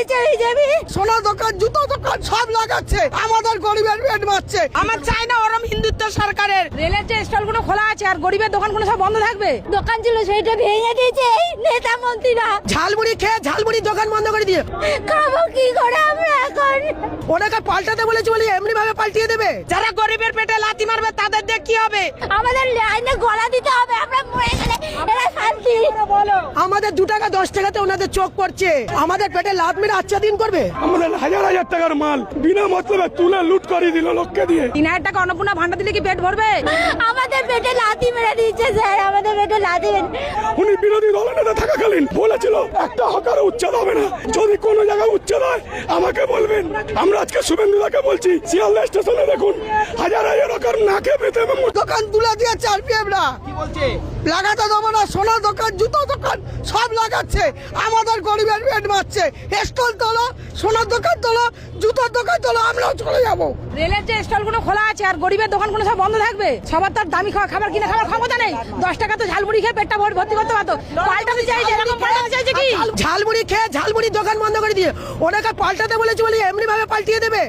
দিয়েছে বিজেপি। সোনার দোকান, জুতো দোকান সব লাগাচ্ছে, আমাদের গরিবের পেট মারছে। আমার চাই না ওরম হিন্দুত্ব সরকারের। রেলের যে স্টলগুলো খোলা আছে আর গরিবের দোকানগুলো সব বন্ধ থাকবে। দোকান ছিল সেইটা ভেঙে দিয়েছে এই নেতা মন্ত্রীরা। ঝালমুড়ি খেয়ে ঝালমুড়ি দোকান বন্ধ করে দিয়ে খাবো কি করে আমরা এখন? ওনাকে পাল্টাতে বলেছি বলি এমনি ভাবে পাল্টিয়ে দেবে। যারা গরিবের পেটে লাথি মারবে তাদের দিয়ে কি হবে? আমাদের লাইনে গলা দিতে হবে, আমরা মরে গেলে এরা শান্তি। আমাদের 2 টাকা 10 টাকাতে ওনাদের চোখ পড়ছে, আমাদের পেটে লাত মেরে আচ্ছা দিন করবে। আমাদের হাজার হাজার টাকার মাল বিনা মতলবে তুলে লুট করে দিল লোককে দিয়ে। 3000 টাকা অন্নপূর্ণা ভান্ডার দিলে কি পেট ভরবে? আমাদের পেটে লাথি মেরে দিচ্ছে স্যার, আমাদের পেটে লাথি উনি বিরোধী দলনেতা থাকাকালীন বলেছিল একটা হকার উচ্ছেদ হবে না, যদি কোনো জায়গায় উচ্ছেদ হয় আমাকে বলবেন। আমরা আজকে শুভেন্দুদাকে বলছি শিয়ালদা স্টেশনে দেখুন হাজার হাজার হকার নাকে পেতে এবং দোকান তুলে দিয়েছে আরপিএফরা। কি বলছে? লাগাতে দেবো না, সোনার দোকান, জুতো দোকান সব লাগাচ্ছে, আমাদের গরিবের পেট মারছে। স্টল তোলো, সোনার দোকান তোলো, জুতোর দোকান তোলো, আমরাও চলে যাবো। রেলের যে স্টলগুলো খোলা আছে আর গরিবের দোকানগুলো সব বন্ধ থাকবে। সবার তো আর দামি খাবার কিনে খাবার ক্ষমতা নেই। 10 টাকা তো ঝালমুড়ি খেয়ে পেটটা ভর্তি করতে পারতো। পাল্টাতে চাইছে, এরকম পাল্টাতে চাইছে কি? ঝালমুড়ি খেয়ে ঝালমুড়ি দোকান বন্ধ করে দিয়ে ওনাকে পাল্টাতে বলেছি বলি এমনি ভাবে পাল্টিয়ে দেবে।